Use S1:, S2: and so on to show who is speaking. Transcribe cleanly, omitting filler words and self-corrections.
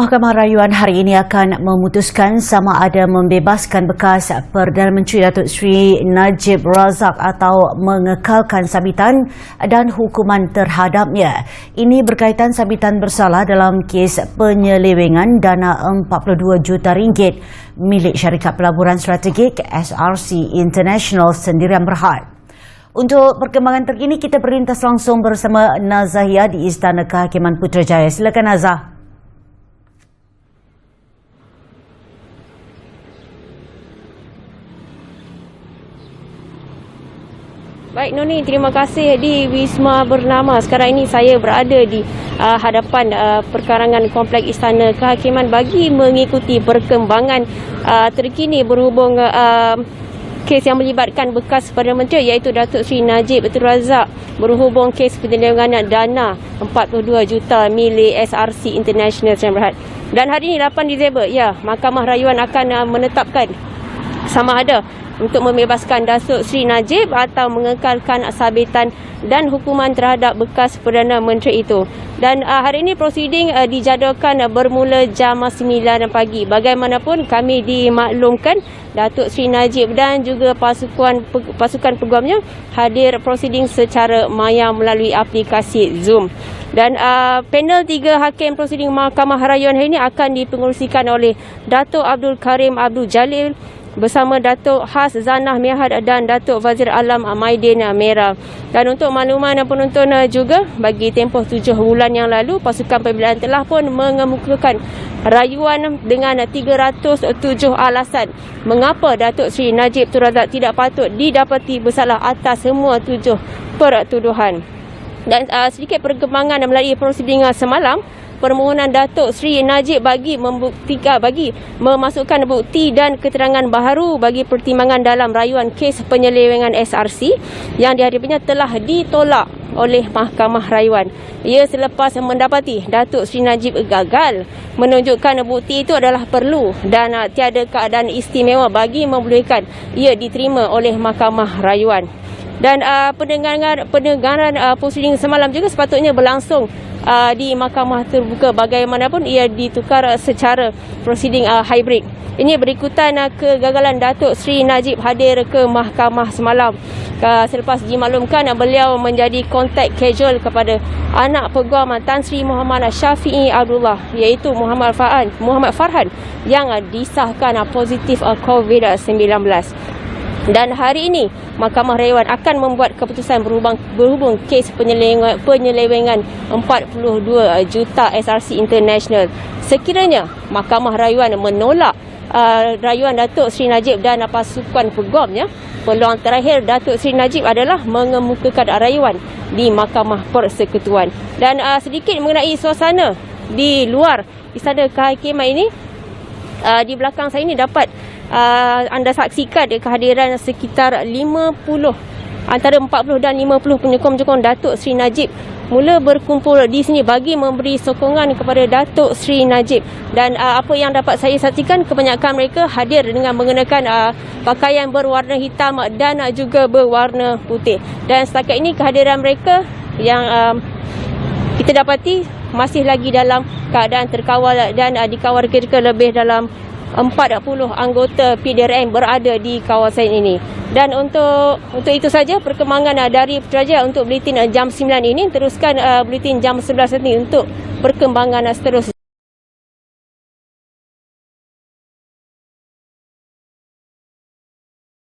S1: Mahkamah Rayuan hari ini akan memutuskan sama ada membebaskan bekas Perdana Menteri Datuk Seri Najib Razak atau mengekalkan sabitan dan hukuman terhadapnya. Ini berkaitan sabitan bersalah dalam kes penyelewengan dana RM42 juta milik syarikat pelaburan strategik SRC International Sendirian Berhad. Untuk perkembangan terkini, kita berlintas langsung bersama Nazahia di Istana Kehakiman Putrajaya. Silakan Nazah.
S2: Baik Noni, terima kasih di Wisma Bernama. Sekarang ini saya berada di hadapan perkarangan Kompleks Istana Kehakiman bagi mengikuti perkembangan terkini berhubung kes yang melibatkan bekas Perdana Menteri iaitu Datuk Seri Najib Razak berhubung kes penyelewengan dana 42 juta milik SRC International Sendirian Berhad. Dan hari ini 8 Disember, Mahkamah Rayuan akan menetapkan sama ada untuk membebaskan Datuk Seri Najib atau mengekalkan sabitan dan hukuman terhadap bekas Perdana Menteri itu. Dan hari ini prosiding dijadualkan bermula jam 9 pagi. Bagaimanapun kami dimaklumkan Datuk Seri Najib dan juga pasukan peguamnya hadir prosiding secara maya melalui aplikasi Zoom. Dan panel 3 hakim prosiding Mahkamah Rayuan hari ini akan dipengerusikan oleh Datuk Abdul Karim Abdul Jalil bersama Datuk Has Zanah Mihad dan Datuk Wazir Alam Maidin Merah. Dan untuk makluman penonton juga, bagi tempoh 7 bulan yang lalu, pasukan pembelaan telah pun mengemukakan rayuan dengan 307 alasan mengapa Datuk Seri Najib Razak tidak patut didapati bersalah atas semua 7 pertuduhan. Dan sedikit perkembangan melalui prosiding semalam, permohonan Datuk Seri Najib bagi memasukkan bukti dan keterangan baharu bagi pertimbangan dalam rayuan kes penyelewengan SRC yang dihadapinya telah ditolak oleh Mahkamah Rayuan. Ia selepas mendapati Datuk Seri Najib gagal menunjukkan bukti itu adalah perlu dan tiada keadaan istimewa bagi membolehkan ia diterima oleh Mahkamah Rayuan. Dan pendengaran prosiding semalam juga sepatutnya berlangsung di mahkamah terbuka. Bagaimanapun ia ditukar secara prosiding hybrid. Ini berikutan kegagalan Datuk Seri Najib hadir ke mahkamah semalam. Selepas dimaklumkan beliau menjadi kontak casual kepada anak peguam Tan Sri Muhammad Syafiee Abdullah iaitu Muhammad Farhan yang disahkan positif COVID-19. Dan hari ini Mahkamah Rayuan akan membuat keputusan berhubung kes penyelewengan 42 juta SRC International. Sekiranya Mahkamah Rayuan menolak rayuan Datuk Seri Najib dan pasukan peguamnya, peluang terakhir Datuk Seri Najib adalah mengemukakan rayuan di Mahkamah Persekutuan. Dan sedikit mengenai suasana di luar Istana Kehakiman ini, di belakang saya ini dapat anda saksikan kehadiran sekitar 50, antara 40 dan 50 penyokong-penyokong Datuk Seri Najib mula berkumpul di sini bagi memberi sokongan kepada Datuk Seri Najib. Dan apa yang dapat saya saksikan, kebanyakan mereka hadir dengan mengenakan pakaian berwarna hitam dan juga berwarna putih. Dan setakat ini kehadiran mereka yang kita dapati masih lagi dalam keadaan terkawal dan dikawal kira-kira lebih dalam 40 anggota PDRM berada di kawasan ini. Dan untuk itu saja perkembangan dari Putrajaya untuk buletin jam 9 ini. Teruskan buletin jam 11 ini untuk perkembangan seterusnya.